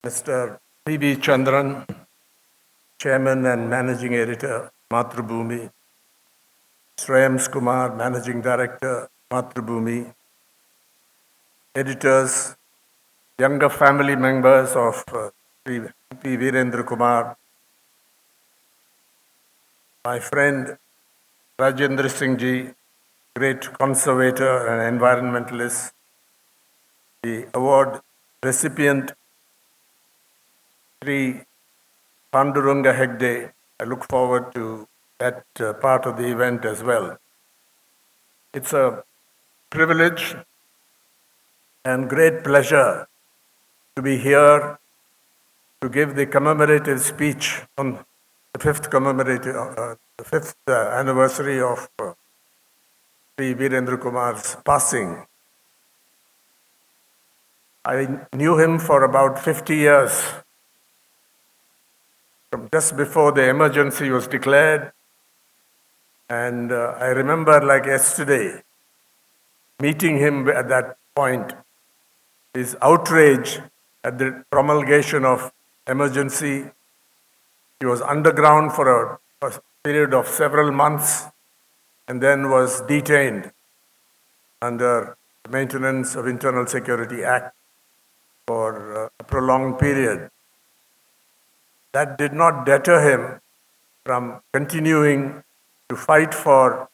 Mr. P.B. Chandran, Chairman and Managing Editor, Mathrubhumi, Shreyams Kumar, Managing Director, Mathrubhumi, editors, younger family members of P. Virendra Kumar, my friend Rajendra Singh Ji, great conservator and environmentalist, the award recipient Sri Panduranga Hegde. I look forward to that part of the event as well. It's a privilege and great pleasure to be here to give the commemorative speech on the fifth anniversary of Sri Virendra Kumar's passing. I knew him for about 50 years, from just before the emergency was declared. And I remember like yesterday, meeting him at that point, his outrage at the promulgation of emergency. He was underground for a period of several months and then was detained under the Maintenance of Internal Security Act for a prolonged period. That did not deter him from continuing to fight for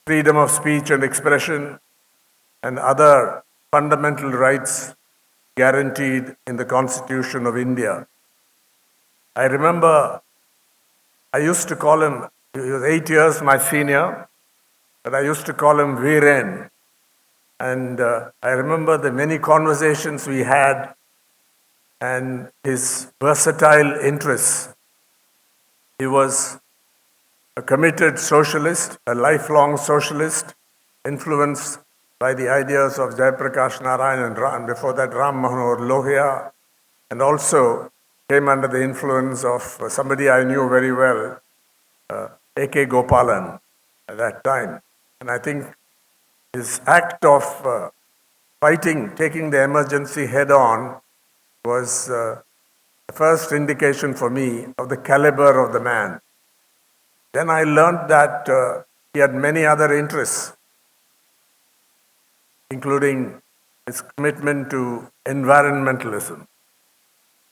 freedom of speech and expression and other fundamental rights guaranteed in the Constitution of India. I remember I used to call him, he was 8 years my senior, but I used to call him Viren. And I remember the many conversations we had and his versatile interests. He was a committed socialist, a lifelong socialist, influenced by the ideas of Jayaprakash Narayan and before that Ram Manohar Lohia, and also came under the influence of somebody I knew very well, A.K. Gopalan at that time. And I think his act of fighting, taking the emergency head on, was the first indication for me of the caliber of the man. Then I learned that he had many other interests, including his commitment to environmentalism.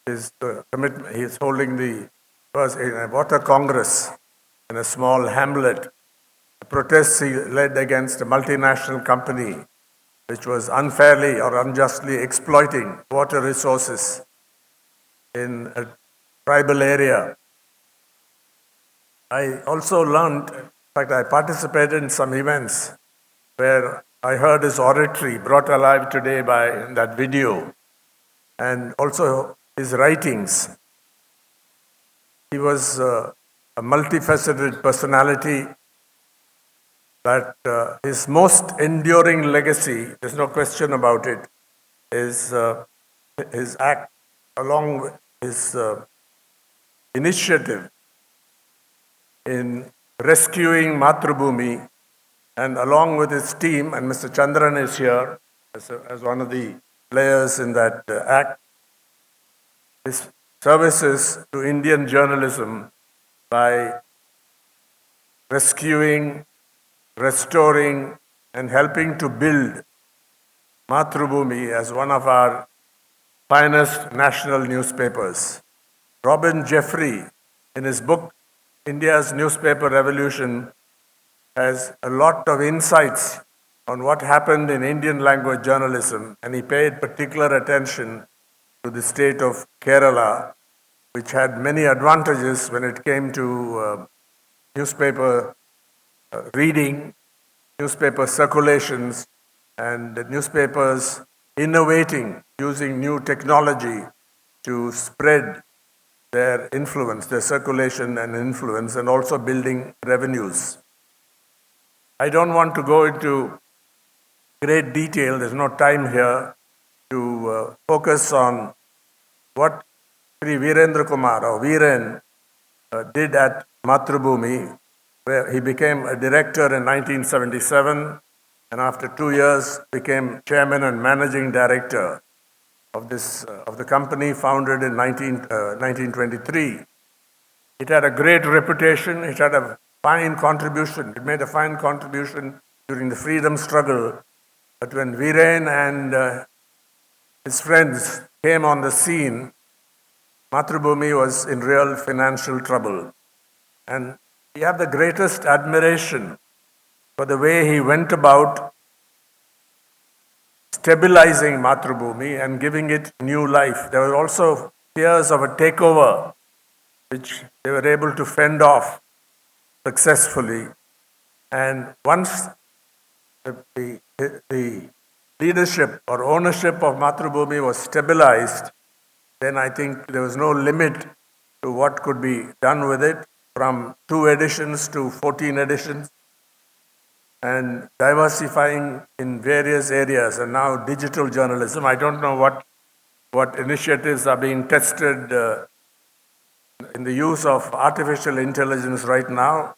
He is holding the first water congress in a small hamlet. The protests he led against a multinational company which was unfairly or unjustly exploiting water resources in a tribal area. I also learned, in fact, I participated in some events where I heard his oratory brought alive today by that video, and also his writings. He was a multifaceted personality, but his most enduring legacy, there's no question about it, is his act along with his initiative in rescuing Mathrubhumi, and along with his team, and Mr. Chandran is here as one of the players in that act, his services to Indian journalism by rescuing, restoring, and helping to build Mathrubhumi as one of our finest national newspapers. Robin Jeffrey, in his book, India's Newspaper Revolution, has a lot of insights on what happened in Indian language journalism, and he paid particular attention to the state of Kerala, which had many advantages when it came to newspaper reading, newspaper circulations, and the newspapers innovating, using new technology to spread their influence, their circulation and influence, and also building revenues. I don't want to go into great detail, there's no time here to focus on what Sri Virendra Kumar or Viren did at Mathrubhumi, where he became a director in 1977, and after 2 years became chairman and managing director. of the company founded in 1923. It had a great reputation. It had a fine contribution. It made a fine contribution during the freedom struggle. But when Viren and his friends came on the scene, Mathrubhumi was in real financial trouble. And we have the greatest admiration for the way he went about stabilizing Mathrubhumi and giving it new life. There were also fears of a takeover, which they were able to fend off successfully. And once the leadership or ownership of Mathrubhumi was stabilized, then I think there was no limit to what could be done with it, from 2 editions to 14 editions, and diversifying in various areas, and now digital journalism. I don't know what initiatives are being tested in the use of artificial intelligence right now,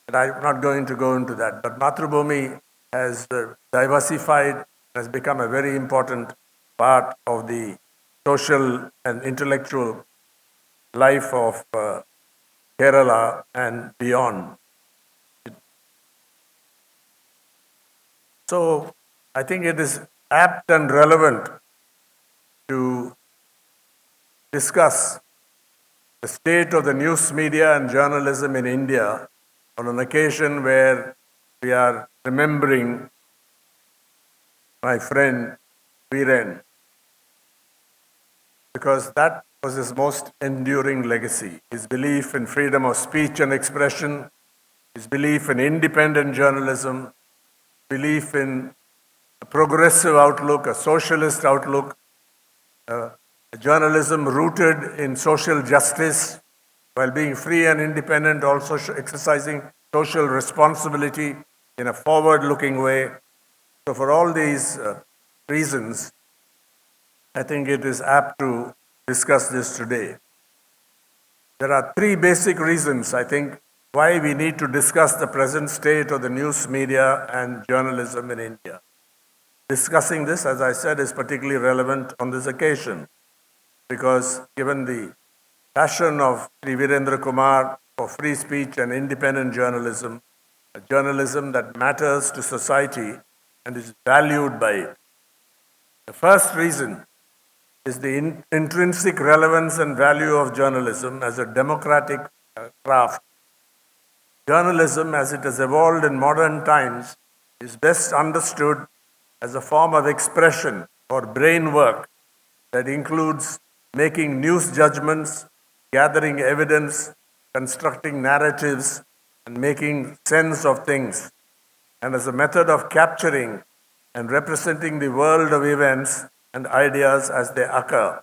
but I'm not going to go into that. But Mathrubhumi has diversified, has become a very important part of the social and intellectual life of Kerala and beyond. So I think it is apt and relevant to discuss the state of the news media and journalism in India on an occasion where we are remembering my friend Viren, because that was his most enduring legacy. His belief in freedom of speech and expression, his belief in independent journalism, belief in a progressive outlook, a socialist outlook, a journalism rooted in social justice, while being free and independent, also exercising social responsibility in a forward-looking way. So for all these reasons, I think it is apt to discuss this today. There are 3 basic reasons, I think, why we need to discuss the present state of the news media and journalism in India. Discussing this, as I said, is particularly relevant on this occasion, because given the passion of Sri Virendra Kumar for free speech and independent journalism, a journalism that matters to society and is valued by it. The first reason is the intrinsic relevance and value of journalism as a democratic craft. Journalism, as it has evolved in modern times, is best understood as a form of expression or brain work that includes making news judgments, gathering evidence, constructing narratives, and making sense of things, and as a method of capturing and representing the world of events and ideas as they occur.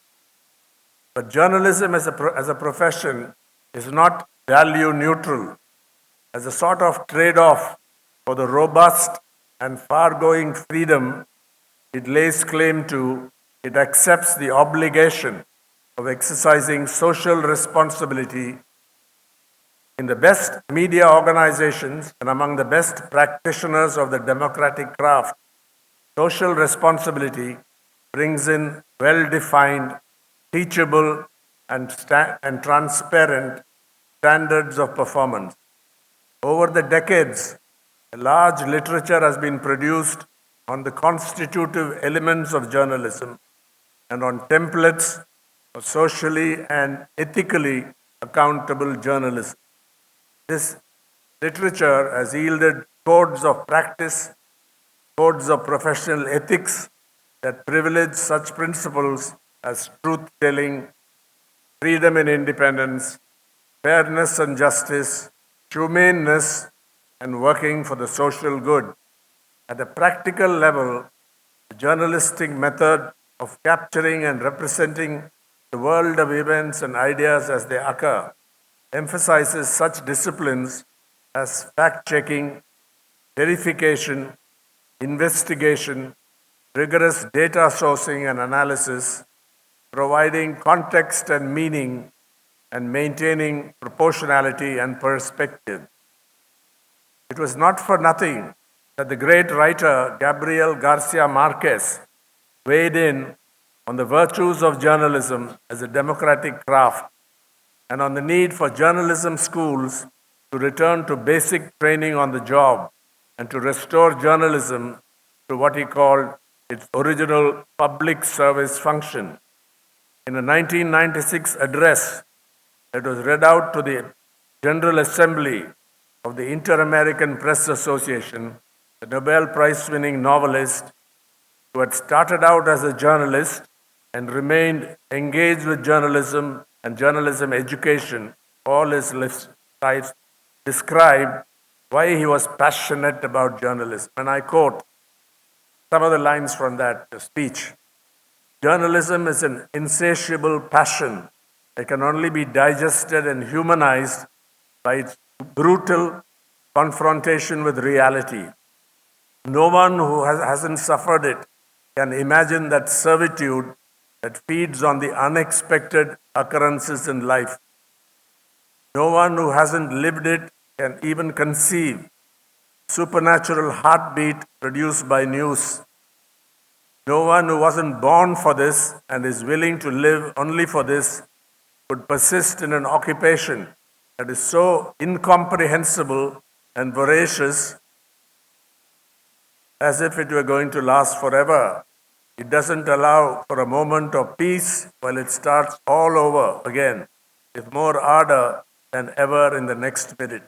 But journalism as a profession is not value neutral. As a sort of trade-off for the robust and far-going freedom it lays claim to, it accepts the obligation of exercising social responsibility in the best media organizations and among the best practitioners of the democratic craft. Social responsibility brings in well-defined, teachable, and transparent standards of performance. Over the decades, a large literature has been produced on the constitutive elements of journalism and on templates of socially and ethically accountable journalism. This literature has yielded codes of practice, codes of professional ethics that privilege such principles as truth-telling, freedom and independence, fairness and justice, humaneness, and working for the social good. At a practical level, the journalistic method of capturing and representing the world of events and ideas as they occur emphasizes such disciplines as fact-checking, verification, investigation, rigorous data sourcing and analysis, providing context and meaning, and maintaining proportionality and perspective. It was not for nothing that the great writer Gabriel Garcia Marquez weighed in on the virtues of journalism as a democratic craft and on the need for journalism schools to return to basic training on the job and to restore journalism to what he called its original public service function. In a 1996 address that was read out to the General Assembly of the Inter-American Press Association, the Nobel Prize-winning novelist who had started out as a journalist and remained engaged with journalism and journalism education all his life, described why he was passionate about journalism. And I quote some of the lines from that speech. Journalism is an insatiable passion that can only be digested and humanized by its brutal confrontation with reality. No one who hasn't suffered it can imagine that servitude that feeds on the unexpected occurrences in life. No one who hasn't lived it can even conceive supernatural heartbeat produced by news. No one who wasn't born for this and is willing to live only for this would persist in an occupation that is so incomprehensible and voracious as if it were going to last forever. It doesn't allow for a moment of peace while it starts all over again with more ardor than ever in the next minute.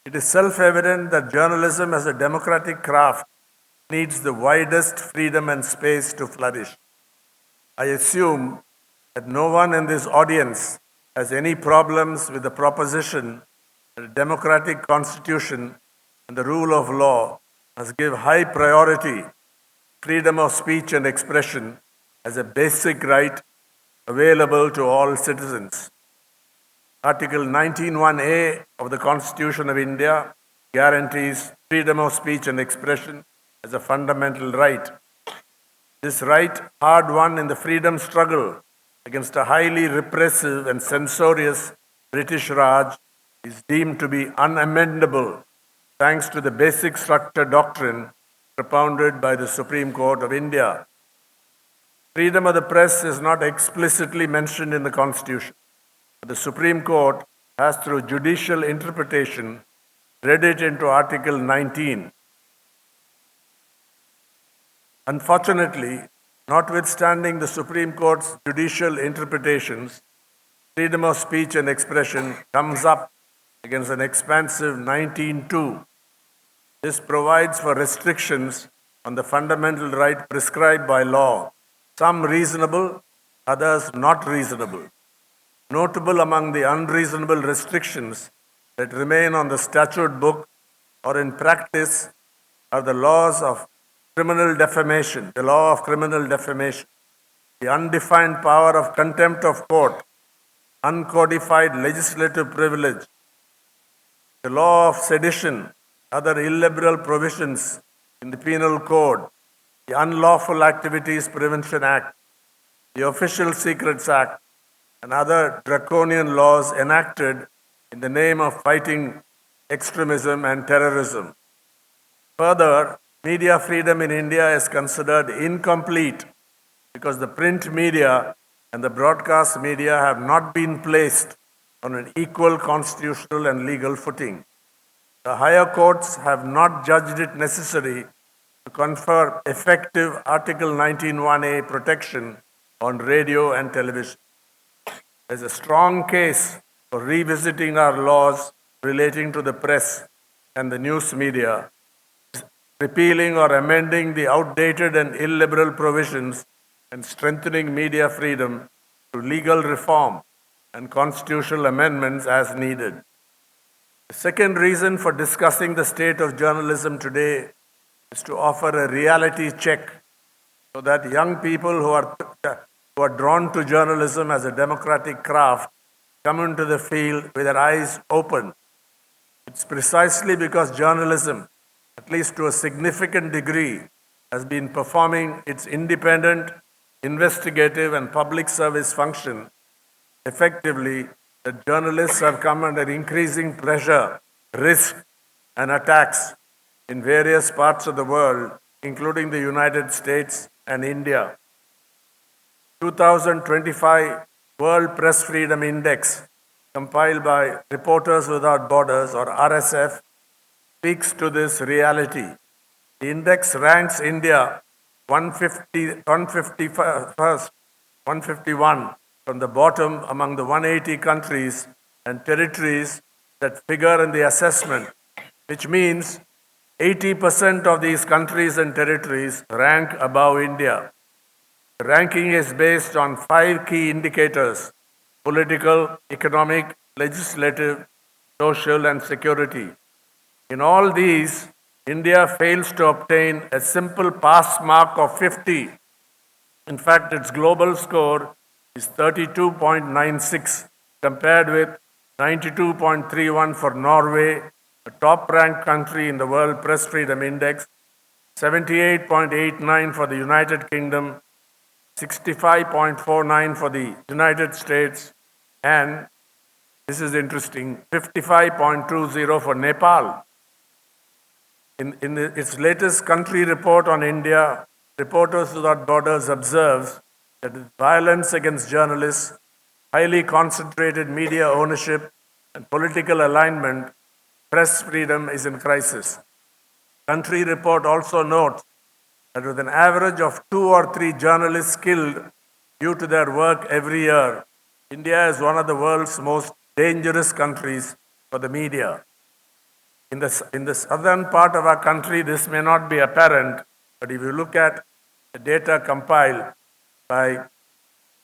It is self-evident that journalism as a democratic craft needs the widest freedom and space to flourish. I assume that no one in this audience has any problems with the proposition that a democratic constitution and the rule of law must give high priority freedom of speech and expression as a basic right available to all citizens. Article 19(1)(a) of the Constitution of India guarantees freedom of speech and expression as a fundamental right. This right, hard won in the freedom struggle against a highly repressive and censorious British Raj, is deemed to be unamendable thanks to the basic structure doctrine propounded by the Supreme Court of India. Freedom of the press is not explicitly mentioned in the Constitution. But the Supreme Court has, through judicial interpretation, read it into Article 19. Unfortunately, notwithstanding the Supreme Court's judicial interpretations, freedom of speech and expression comes up against an expansive 19(2). This provides for restrictions on the fundamental right prescribed by law, some reasonable, others not reasonable. Notable among the unreasonable restrictions that remain on the statute book or in practice are the laws of criminal defamation, the law of criminal defamation, the undefined power of contempt of court, uncodified legislative privilege, the law of sedition, other illiberal provisions in the Penal Code, the Unlawful Activities Prevention Act, the Official Secrets Act, and other draconian laws enacted in the name of fighting extremism and terrorism. Further, media freedom in India is considered incomplete because the print media and the broadcast media have not been placed on an equal constitutional and legal footing. The higher courts have not judged it necessary to confer effective Article 19(1)(a) protection on radio and television. There is a strong case for revisiting our laws relating to the press and the news media, repealing or amending the outdated and illiberal provisions and strengthening media freedom through legal reform and constitutional amendments as needed. The second reason for discussing the state of journalism today is to offer a reality check so that young people who are drawn to journalism as a democratic craft come into the field with their eyes open. It's precisely because journalism, at least to a significant degree, has been performing its independent, investigative, and public service function effectively that journalists have come under increasing pressure, risk, and attacks in various parts of the world, including the United States and India. 2025 World Press Freedom Index, compiled by Reporters Without Borders, or RSF, speaks to this reality. The index ranks India 151 from the bottom among the 180 countries and territories that figure in the assessment, which means 80% of these countries and territories rank above India. The ranking is based on 5 key indicators: political, economic, legislative, social, and security. In all these, India fails to obtain a simple pass mark of 50. In fact, its global score is 32.96, compared with 92.31 for Norway, a top-ranked country in the World Press Freedom Index, 78.89 for the United Kingdom, 65.49 for the United States, and, this is interesting, 55.20 for Nepal. In its latest country report on India, Reporters Without Borders observes that with violence against journalists, highly concentrated media ownership, and political alignment, press freedom is in crisis. Country report also notes that with an average of 2 or 3 journalists killed due to their work every year, India is one of the world's most dangerous countries for the media. In the southern part of our country, this may not be apparent, but if you look at the data compiled by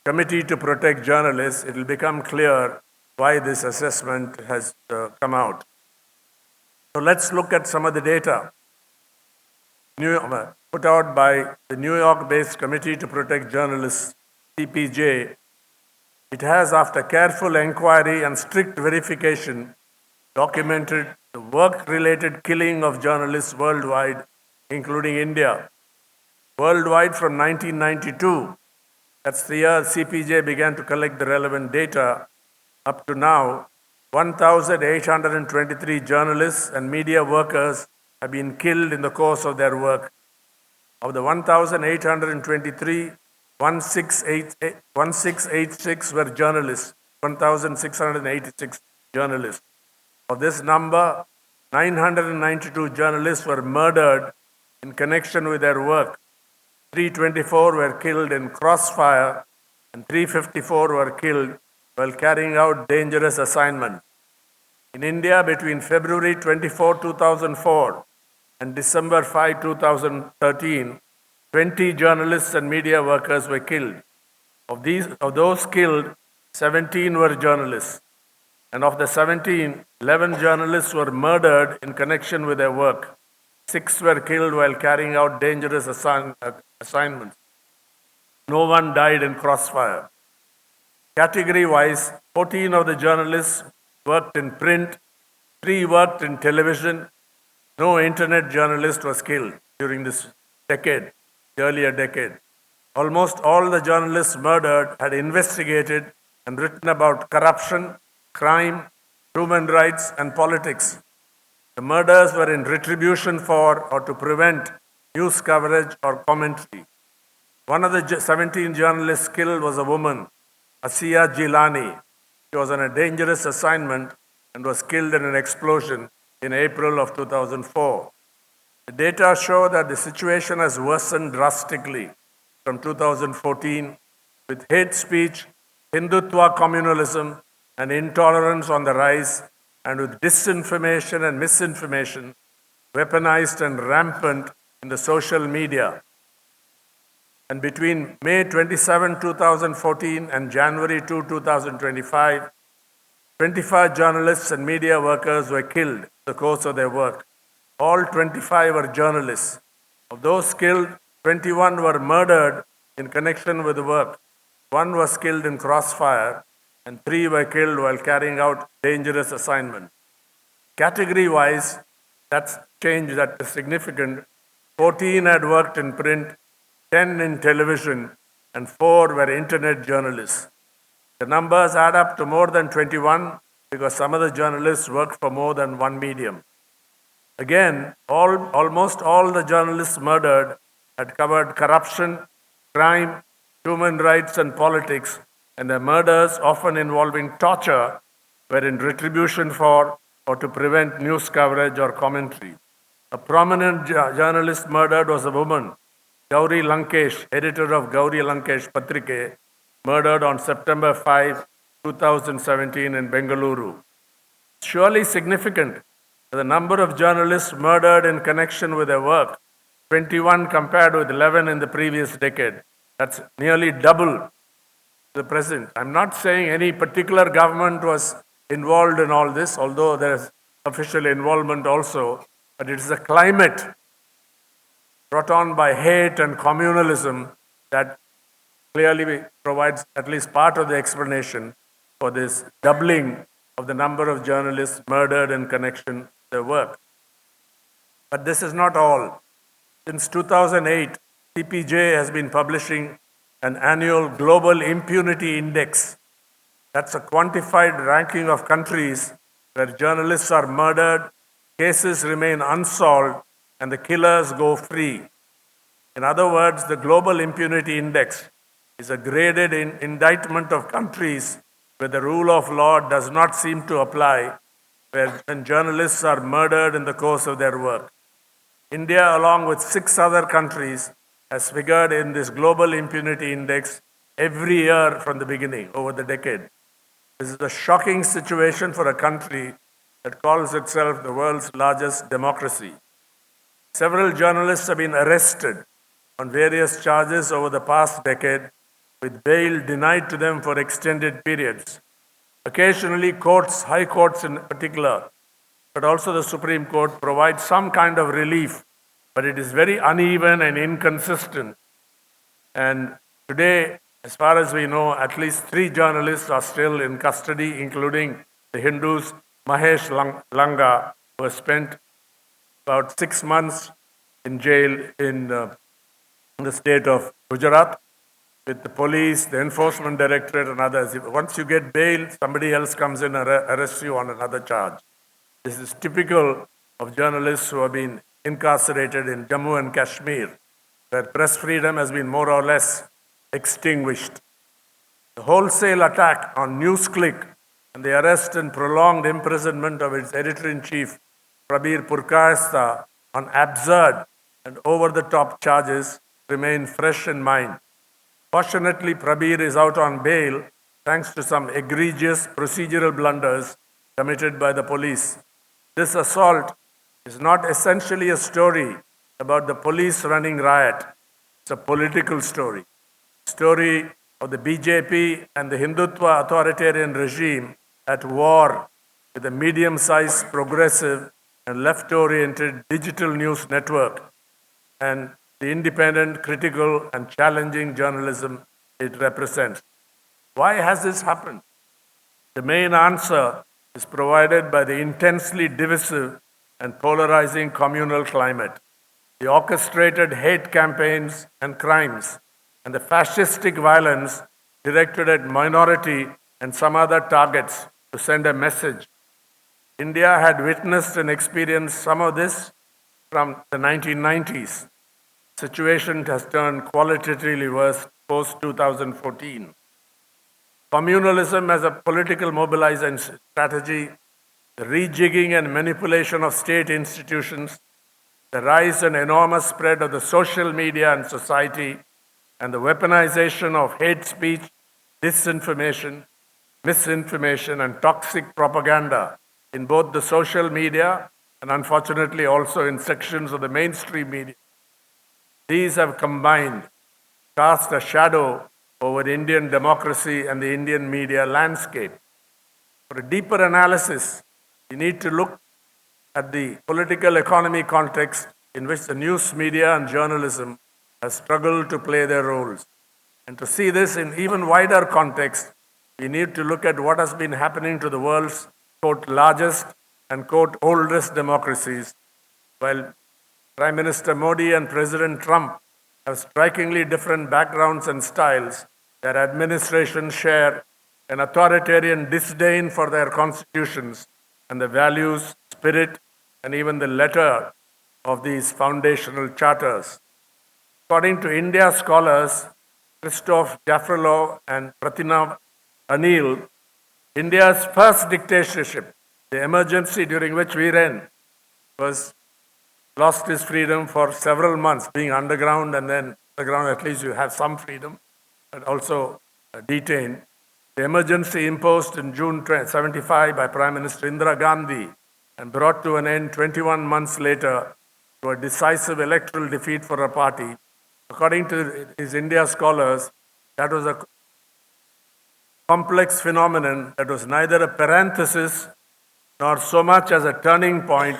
Committee to Protect Journalists, it will become clear why this assessment has come out. So let's look at some of the data put out by the New York-based Committee to Protect Journalists, CPJ. It has, after careful inquiry and strict verification, documented the work-related killing of journalists worldwide, including India. Worldwide from 1992, that's the year CPJ began to collect the relevant data, up to now, 1,823 journalists and media workers have been killed in the course of their work. Of the 1,823, 1,686 were journalists, 1,686 journalists. Of this number, 992 journalists were murdered in connection with their work. 324 were killed in crossfire, and 354 were killed while carrying out dangerous assignments. In India, between February 24, 2004 and December 5, 2013, 20 journalists and media workers were killed. Of those killed, 17 were journalists. And of the 17, 11 journalists were murdered in connection with their work. 6 were killed while carrying out dangerous assignments. No one died in crossfire. Category-wise, 14 of the journalists worked in print, 3 worked in television. No internet journalist was killed during this decade, the earlier decade. Almost all the journalists murdered had investigated and written about corruption, crime, human rights, and politics. The murders were in retribution for or to prevent news coverage or commentary. One of the 17 journalists killed was a woman, Asiya Jilani. She was on a dangerous assignment and was killed in an explosion in April of 2004. The data show that the situation has worsened drastically from 2014, with hate speech, Hindutva communalism, and intolerance on the rise, and with disinformation and misinformation weaponized and rampant in the social media. And between May 27, 2014 and January 2, 2025, 25 journalists and media workers were killed in the course of their work. All 25 were journalists. Of those killed, 21 were murdered in connection with the work. 1 was killed in crossfire, and 3 were killed while carrying out dangerous assignments. Category-wise, that's change that is significant. 14 had worked in print, 10 in television, and 4 were internet journalists. The numbers add up to more than 21 because some of the journalists worked for more than one medium. Again, almost all the journalists murdered had covered corruption, crime, human rights, and politics, and the murders, often involving torture, were in retribution for or to prevent news coverage or commentary. A prominent journalist murdered was a woman, Gauri Lankesh, editor of Gauri Lankesh Patrike, murdered on September 5, 2017 in Bengaluru. Surely significant that the number of journalists murdered in connection with their work, 21 compared with 11 in the previous decade. That's nearly double the present. I'm not saying any particular government was involved in all this, although there's official involvement also, but it is a climate brought on by hate and communalism that clearly provides at least part of the explanation for this doubling of the number of journalists murdered in connection with their work. But this is not all. Since 2008, CPJ has been publishing an annual Global Impunity Index. That's a quantified ranking of countries where journalists are murdered, cases remain unsolved, and the killers go free. In other words, the Global Impunity Index is a graded indictment of countries where the rule of law does not seem to apply, when journalists are murdered in the course of their work. India, along with 6 other countries, has figured in this Global Impunity Index every year from the beginning, over the decade. This is a shocking situation for a country that calls itself the world's largest democracy. Several journalists have been arrested on various charges over the past decade, with bail denied to them for extended periods. Occasionally, courts, high courts in particular, but also the Supreme Court, provide some kind of relief, but it is very uneven and inconsistent. And today, as far as we know, at least 3 journalists are still in custody, including the Hindus, Mahesh Langa, who has spent about 6 months in jail in the state of Gujarat, with the police, the enforcement directorate, and others. Once you get bail, somebody else comes in and arrests you on another charge. This is typical of journalists who have been incarcerated in Jammu and Kashmir, where press freedom has been more or less extinguished. The wholesale attack on NewsClick and the arrest and prolonged imprisonment of its editor-in-chief, Prabir Purkayastha, on absurd and over-the-top charges remain fresh in mind. Fortunately, Prabir is out on bail thanks to some egregious procedural blunders committed by the police. This assault is not essentially a story about the police running riot. It's a political story. Story of the BJP and the Hindutva authoritarian regime at war with a medium-sized, progressive, and left-oriented digital news network and the independent, critical, and challenging journalism it represents. Why has this happened? The main answer is provided by the intensely divisive and polarizing communal climate, the orchestrated hate campaigns and crimes, and the fascistic violence directed at minority and some other targets to send a message. India had witnessed and experienced some of this from the 1990s. The situation has turned qualitatively worse post-2014. Communalism as a political mobilization strategy, the rejigging and manipulation of state institutions, the rise and enormous spread of the social media and society, and the weaponization of hate speech, disinformation, misinformation, and toxic propaganda in both the social media and unfortunately also in sections of the mainstream media. These have combined to cast a shadow over Indian democracy and the Indian media landscape. For a deeper analysis, we need to look at the political economy context in which the news media and journalism have struggled to play their roles. And to see this in even wider context, we need to look at what has been happening to the world's, quote, largest and, quote, oldest democracies, while Prime Minister Modi and President Trump have strikingly different backgrounds and styles. Their administrations share an authoritarian disdain for their constitutions and the values, spirit, and even the letter of these foundational charters. According to India scholars, Christoph Jaffrelov and Prathinav Anil, India's first dictatorship, the emergency during which Viren was lost his freedom for several months, being underground, and then underground at least you have some freedom, but also detained. The emergency imposed in June 1975 by Prime Minister Indira Gandhi and brought to an end 21 months later to a decisive electoral defeat for her party. According to his India scholars, that was a complex phenomenon that was neither a parenthesis nor so much as a turning point,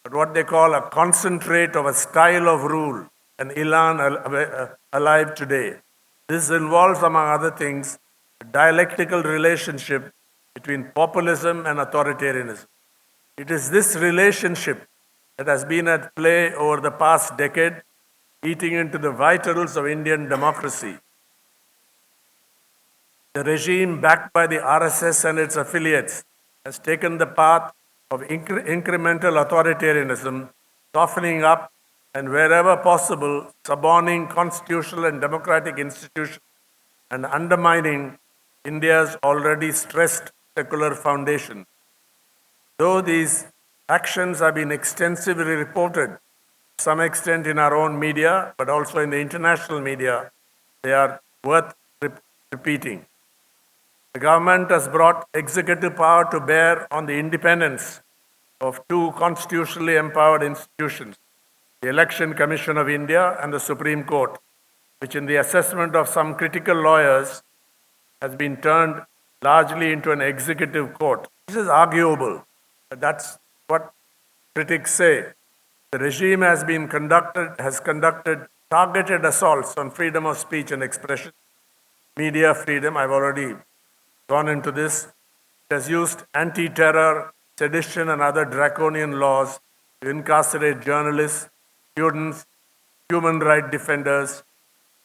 but what they call a concentrate of a style of rule, an elan alive today. This involves, among other things, a dialectical relationship between populism and authoritarianism. It is this relationship that has been at play over the past decade, eating into the vitals of Indian democracy. The regime backed by the RSS and its affiliates has taken the path of incremental authoritarianism, softening up and wherever possible, suborning constitutional and democratic institutions and undermining India's already stressed secular foundation. Though these actions have been extensively reported, to some extent in our own media, but also in the international media, they are worth repeating. The government has brought executive power to bear on the independence of two constitutionally empowered institutions, the Election Commission of India and the Supreme Court, which in the assessment of some critical lawyers has been turned largely into an executive court. This is arguable, but that's what critics say. The regime has conducted targeted assaults on freedom of speech and expression, media freedom. I've already gone into this. It has used anti-terror, sedition, and other draconian laws to incarcerate journalists, students, human rights defenders.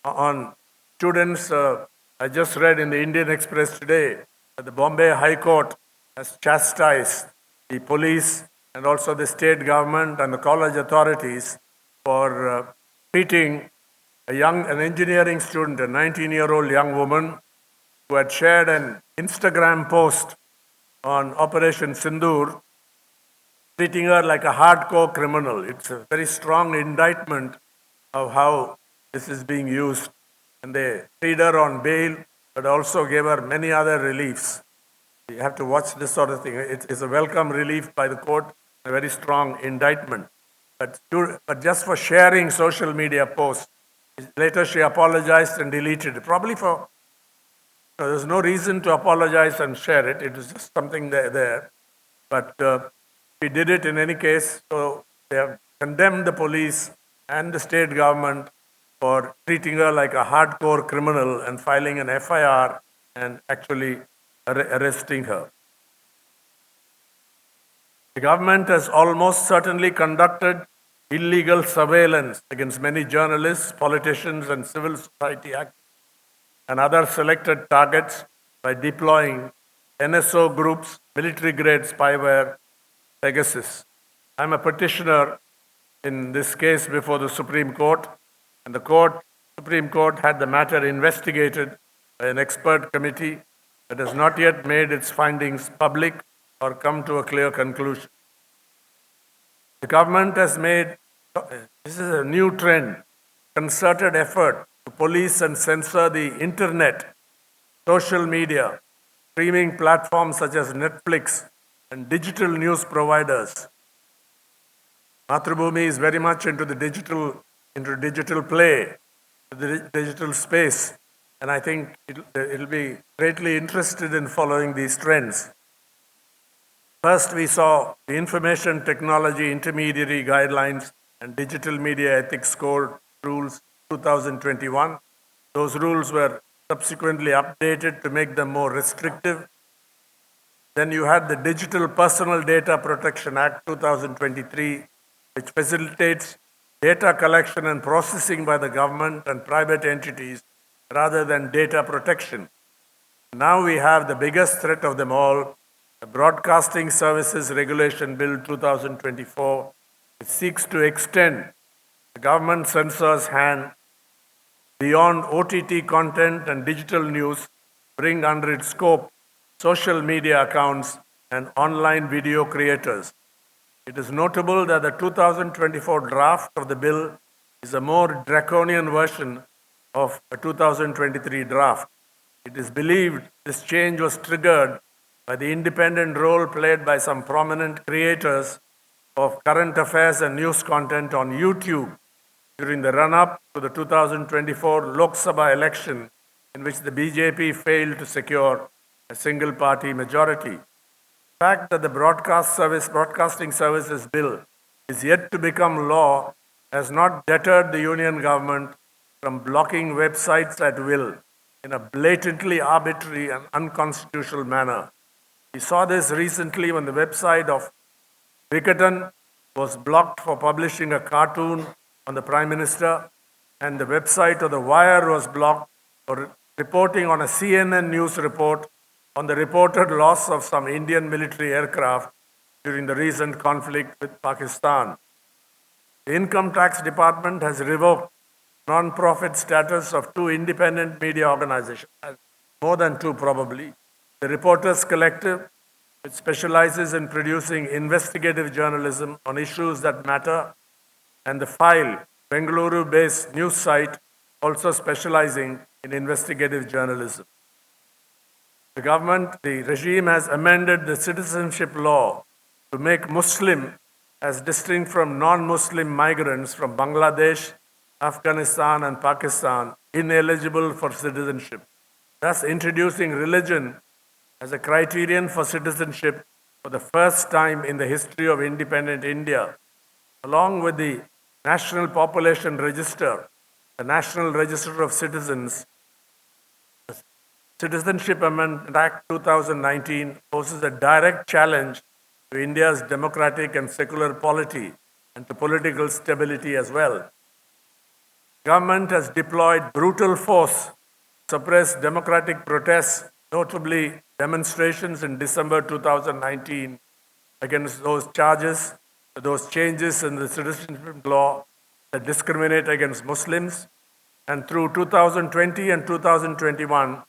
On students, I just read in the Indian Express today that the Bombay High Court has chastised the police and also the state government and the college authorities for treating an engineering student, a 19-year-old young woman who had shared an Instagram post on Operation Sindoor, treating her like a hardcore criminal. It's a very strong indictment of how this is being used. And they freed her on bail, but also gave her many other reliefs. You have to watch this sort of thing. It's a welcome relief by the court, a very strong indictment. But just for sharing social media posts, later she apologized and deleted it. Probably there's no reason to apologize and share it. It was just something there. But we did it in any case. So they have condemned the police and the state government for treating her like a hardcore criminal and filing an FIR and actually arresting her. The government has almost certainly conducted illegal surveillance against many journalists, politicians, and civil society activists and other selected targets by deploying NSO groups, military-grade spyware, Pegasus. I'm a petitioner in this case before the Supreme Court, and the Supreme Court had the matter investigated by an expert committee that has not yet made its findings public or come to a clear conclusion. The government has made, this is a new trend, concerted effort to police and censor the internet, social media, streaming platforms such as Netflix, and digital news providers. Mathrubhumi is very much into digital play, the digital space, and I think it'll be greatly interested in following these trends. First, we saw the Information Technology Intermediary Guidelines and Digital Media Ethics Code rules 2021. Those rules were subsequently updated to make them more restrictive. Then you had the Digital Personal Data Protection Act 2023, which facilitates data collection and processing by the government and private entities rather than data protection. Now we have the biggest threat of them all, the Broadcasting Services Regulation Bill 2024, which seeks to extend the government censor's hand beyond OTT content and digital news, bring under its scope social media accounts and online video creators. It is notable that the 2024 draft of the bill is a more draconian version of a 2023 draft. It is believed this change was triggered by the independent role played by some prominent creators of current affairs and news content on YouTube during the run-up to the 2024 Lok Sabha election, in which the BJP failed to secure a single-party majority. The fact that the Broadcasting Services Bill is yet to become law has not deterred the Union government from blocking websites at will in a blatantly arbitrary and unconstitutional manner. We saw this recently when the website of Bickerton was blocked for publishing a cartoon on the Prime Minister, and the website of The Wire was blocked for reporting on a CNN news report on the reported loss of some Indian military aircraft during the recent conflict with Pakistan. The Income Tax Department has revoked non-profit status of two independent media organizations, more than two probably. The Reporters Collective, which specializes in producing investigative journalism on issues that matter, and The File, Bengaluru-based news site, also specializing in investigative journalism. The regime has amended the citizenship law to make Muslim as distinct from non-Muslim migrants from Bangladesh, Afghanistan, and Pakistan ineligible for citizenship, thus introducing religion as a criterion for citizenship for the first time in the history of independent India. Along with the National Population Register, the National Register of Citizens, the Citizenship Amendment Act 2019 poses a direct challenge to India's democratic and secular polity and to political stability as well. Government has deployed brutal force to suppress democratic protests, notably demonstrations in December 2019 against those changes in the citizenship law that discriminate against Muslims, and through 2020 and 2021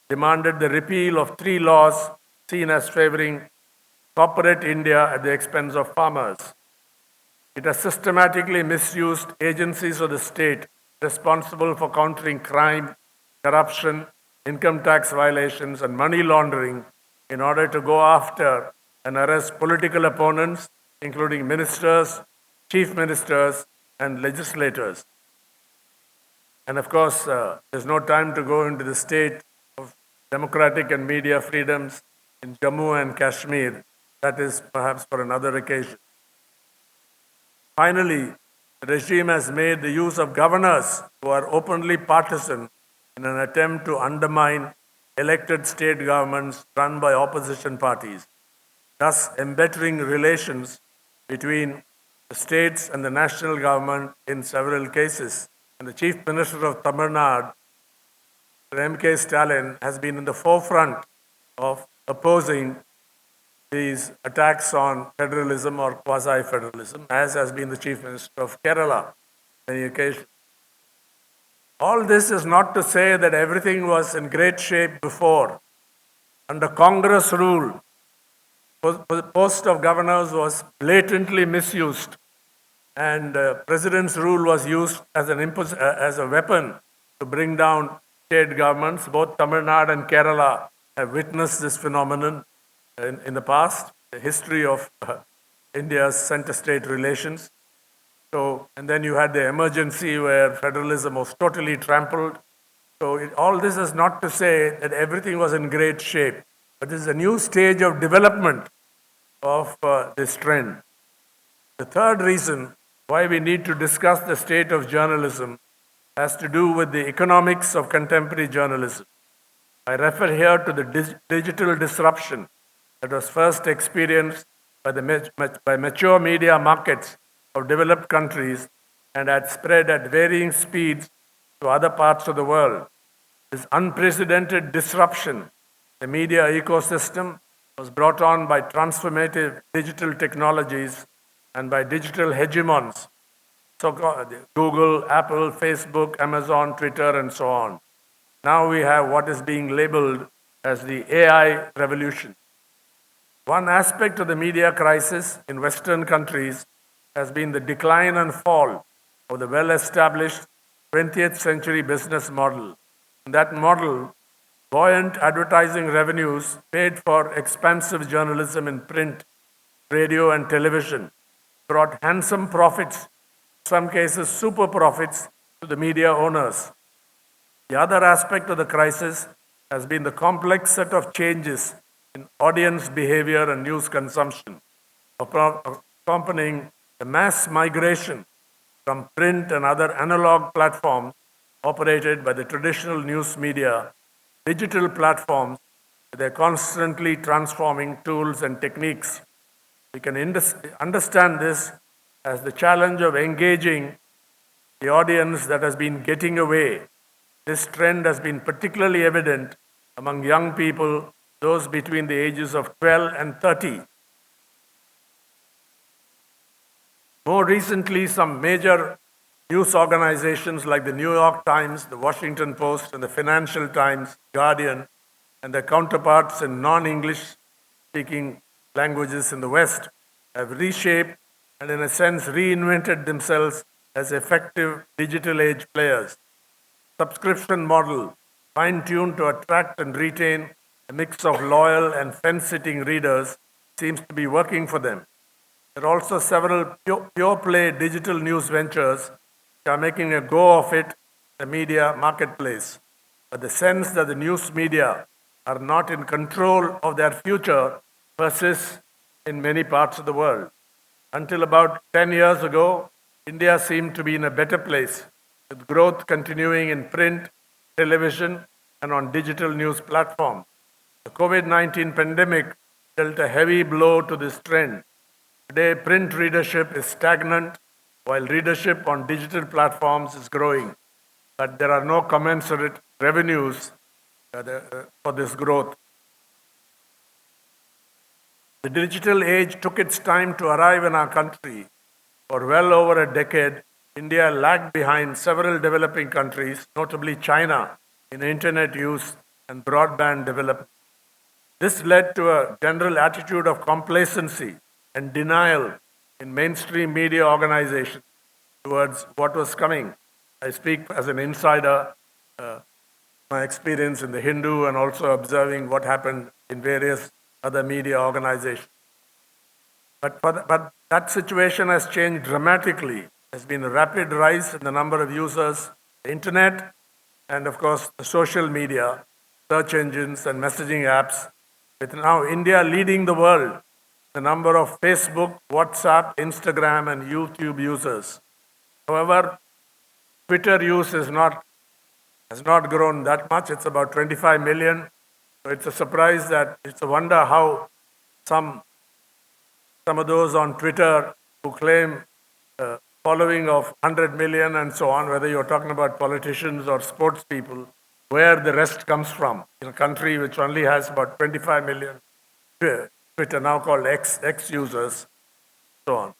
demanded the repeal of three laws seen as favoring corporate India at the expense of farmers. It has systematically misused agencies of the state responsible for countering crime, corruption, income tax violations, and money laundering in order to go after and arrest political opponents, including ministers, chief ministers, and legislators. And of course, there's no time to go into the state of democratic and media freedoms in Jammu and Kashmir. That is perhaps for another occasion. Finally, the regime has made the use of governors who are openly partisan in an attempt to undermine elected state governments run by opposition parties, thus embettering relations between the states and the national government in several cases. And the Chief Minister of Tamil Nadu, M.K. Stalin, has been in the forefront of opposing these attacks on federalism or quasi-federalism, as has been the Chief Minister of Kerala on many occasions. All this is not to say that everything was in great shape before. Under Congress rule, the post of governors was blatantly misused, and President's rule was used as a weapon to bring down state governments. Both Tamil Nadu and Kerala have witnessed this phenomenon in the past, the history of India's center-state relations. So, and then you had the emergency where federalism was totally trampled. So all this is not to say that everything was in great shape, but this is a new stage of development of this trend. The third reason why we need to discuss the state of journalism has to do with the economics of contemporary journalism. I refer here to the digital disruption that was first experienced by mature media markets of developed countries and had spread at varying speeds to other parts of the world. This unprecedented disruption, the media ecosystem, was brought on by transformative digital technologies and by digital hegemons Google, Apple, Facebook, Amazon, Twitter, and so on. Now we have what is being labeled as the AI revolution. One aspect of the media crisis in Western countries has been the decline and fall of the well-established 20th century business model. In that model, buoyant advertising revenues paid for expansive journalism in print, radio, and television brought handsome profits, in some cases super profits, to the media owners. The other aspect of the crisis has been the complex set of changes in audience behavior and news consumption, accompanying the mass migration from print and other analog platforms operated by the traditional news media, digital platforms with their constantly transforming tools and techniques. We can understand this as the challenge of engaging the audience that has been getting away. This trend has been particularly evident among young people, those between the ages of 12 and 30. More recently, some major news organizations like the New York Times, the Washington Post, and the Financial Times, Guardian, and their counterparts in non-English speaking languages in the West have reshaped and, in a sense, reinvented themselves as effective digital age players. Subscription model, fine-tuned to attract and retain a mix of loyal and fence-sitting readers, seems to be working for them. There are also several pure-play digital news ventures which are making a go of it in the media marketplace. But the sense that the news media are not in control of their future persists in many parts of the world. Until about 10 years ago, India seemed to be in a better place, with growth continuing in print, television, and on digital news platforms. The COVID-19 pandemic dealt a heavy blow to this trend. Today, print readership is stagnant, while readership on digital platforms is growing. But there are no commensurate revenues for this growth. The digital age took its time to arrive in our country. For well over a decade, India lagged behind several developing countries, notably China, in internet use and broadband development. This led to a general attitude of complacency and denial in mainstream media organizations towards what was coming. I speak as an insider, my experience in the Hindu and also observing what happened in various other media organizations. But that situation has changed dramatically. There's been a rapid rise in the number of users, the internet, and of course the social media, search engines and messaging apps, with now India leading the world, the number of Facebook, WhatsApp, Instagram, and YouTube users. However, Twitter use has not grown that much. It's about 25 million. So it's a surprise that it's a wonder how some of those on Twitter who claim following of 100 million and so on, whether you're talking about politicians or sports people, where the rest comes from in a country which only has about 25 million Twitter, now called X users, so on.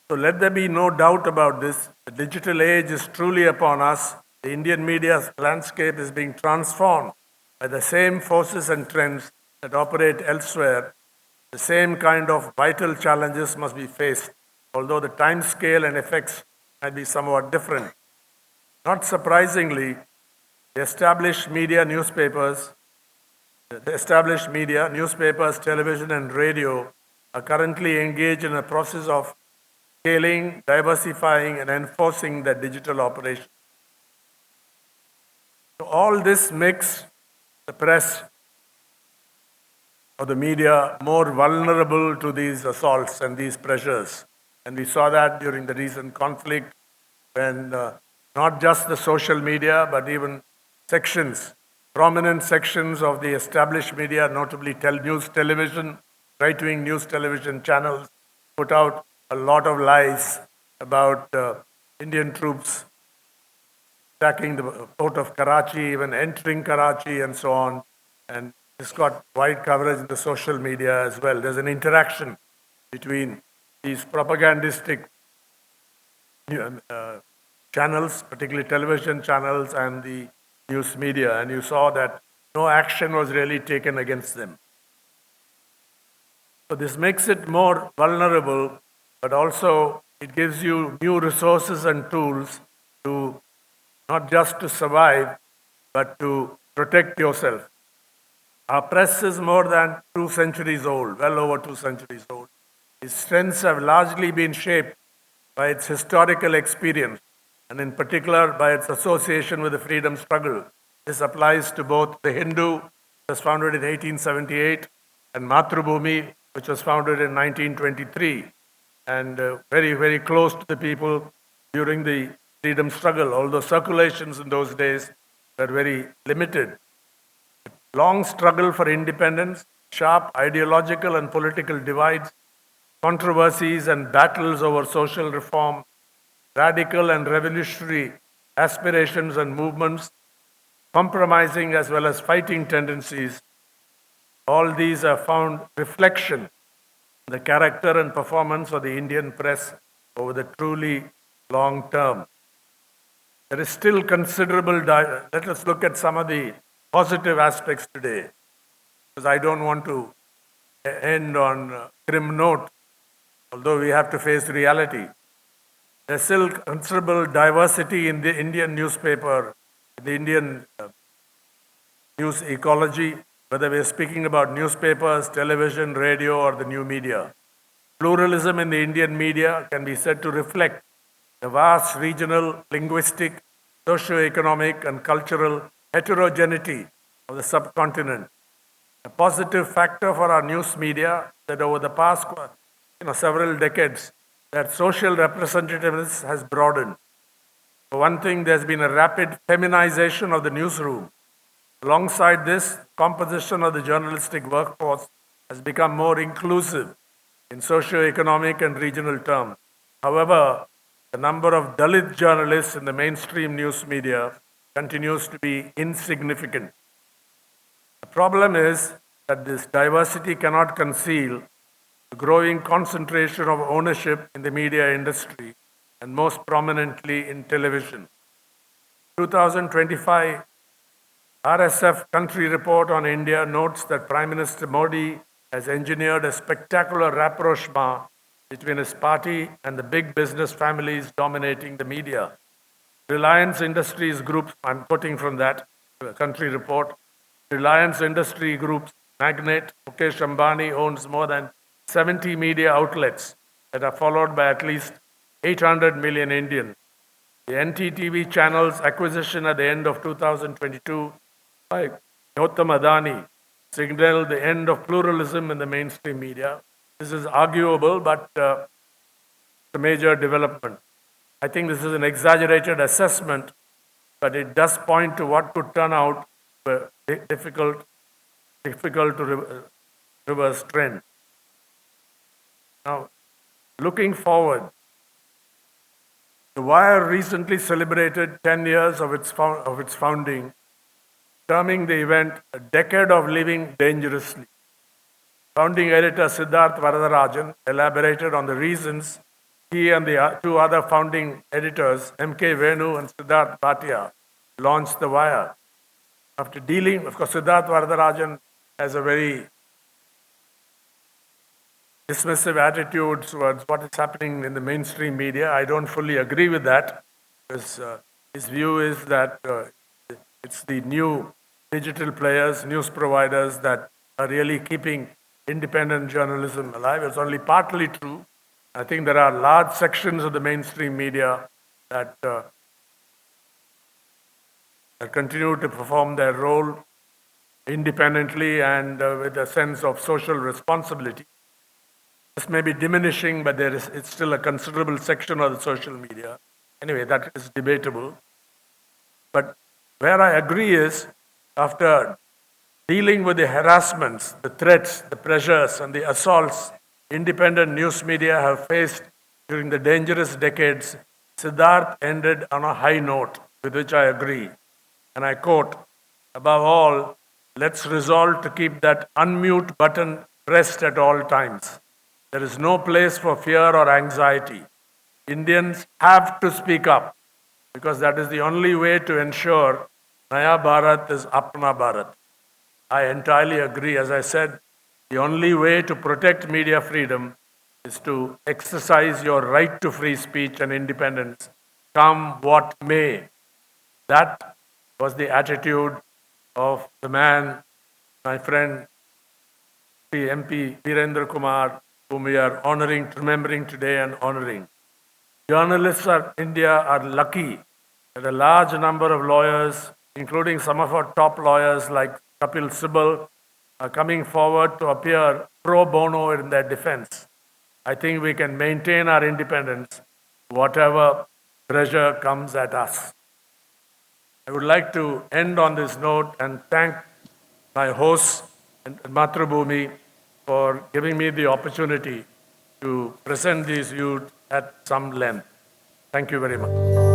So let there be no doubt about this. The digital age is truly upon us. The Indian media landscape is being transformed by the same forces and trends that operate elsewhere. The same kind of vital challenges must be faced, although the time scale and effects might be somewhat different. Not surprisingly, the established media, newspapers, television, and radio are currently engaged in a process of scaling, diversifying, and enforcing their digital operation. So all this makes the press or the media more vulnerable to these assaults and these pressures. And we saw that during the recent conflict when not just the social media, but even prominent sections of the established media, notably news television, right-wing news television channels, put out a lot of lies about Indian troops attacking the port of Karachi, even entering Karachi and so on. And this got wide coverage in the social media as well. There's an interaction between these propagandistic channels, particularly television channels and the news media, and you saw that no action was really taken against them. So this makes it more vulnerable, but also it gives you new resources and tools to not just to survive, but to protect yourself. Our press is more than 2 centuries old, well over 2 centuries old. Its strengths have largely been shaped by its historical experience, and in particular by its association with the freedom struggle. This applies to both the Hindu, which was founded in 1878, and Mathrubhumi, which was founded in 1923, and very, very close to the people during the freedom struggle, although circulations in those days were very limited. Long struggle for independence, sharp ideological and political divides, controversies and battles over social reform, radical and revolutionary aspirations and movements, compromising as well as fighting tendencies, all these are found reflection in the character and performance of the Indian press over the truly long term. There is still considerable, let us look at some of the positive aspects today, because I don't want to end on a grim note, although we have to face reality. There's still considerable diversity in the Indian newspaper, the Indian news ecology, whether we're speaking about newspapers, television, radio, or the new media. Pluralism in the Indian media can be said to reflect the vast regional, linguistic, socio-economic, and cultural heterogeneity of the subcontinent. A positive factor for our news media that over the past several decades, that social representativeness has broadened. For one thing, there's been a rapid feminization of the newsroom. Alongside this, composition of the journalistic workforce has become more inclusive in socio-economic and regional terms. However, the number of Dalit journalists in the mainstream news media continues to be insignificant. The problem is that this diversity cannot conceal the growing concentration of ownership in the media industry, and most prominently in television. 2025 RSF country report on India notes that Prime Minister Modi has engineered a spectacular rapprochement between his party and the big business families dominating the media. Reliance Industries Group, I'm quoting from that country report, Reliance Industry Group's magnate Mukesh Ambani owns more than 70 media outlets that are followed by at least 800 million Indians. The NTTV channel's acquisition at the end of 2022 by Gautam Adani signaled the end of pluralism in the mainstream media. This is arguable, but it's a major development. I think this is an exaggerated assessment, but it does point to what could turn out a difficult to reverse trend. Now, looking forward, the Wire recently celebrated 10 years of its founding, terming the event a decade of living dangerously. Founding editor Siddharth Varadarajan elaborated on the reasons he and the two other founding editors, M.K. Venu and Siddharth Bhatia, launched The Wire. After dealing, of course, Siddharth Varadarajan has a very dismissive attitude towards what is happening in the mainstream media. I don't fully agree with that, because his view is that it's the new digital players, news providers that are really keeping independent journalism alive. It's only partly true. I think there are large sections of the mainstream media that continue to perform their role independently and with a sense of social responsibility. This may be diminishing, but it's still a considerable section of the social media. Anyway, that is debatable. But where I agree is, after dealing with the harassments, the threats, the pressures, and the assaults independent news media have faced during the dangerous decades, Siddharth ended on a high note, with which I agree. And I quote, "Above all, let's resolve to keep that unmute button pressed at all times. There is no place for fear or anxiety. Indians have to speak up because that is the only way to ensure Naya Bharat is Apna Bharat. I entirely agree. As I said, the only way to protect media freedom is to exercise your right to free speech and independence, come what may. That was the attitude of the man, my friend, the MP Virendra Kumar, whom we are honoring, remembering today and honoring. Journalists in India are lucky that a large number of lawyers, including some of our top lawyers like Kapil Sibal, are coming forward to appear pro bono in their defense. I think we can maintain our independence, whatever pressure comes at us. I would like to end on this note and thank my hosts and Mathrubhumi for giving me the opportunity to present these views at some length. Thank you very much.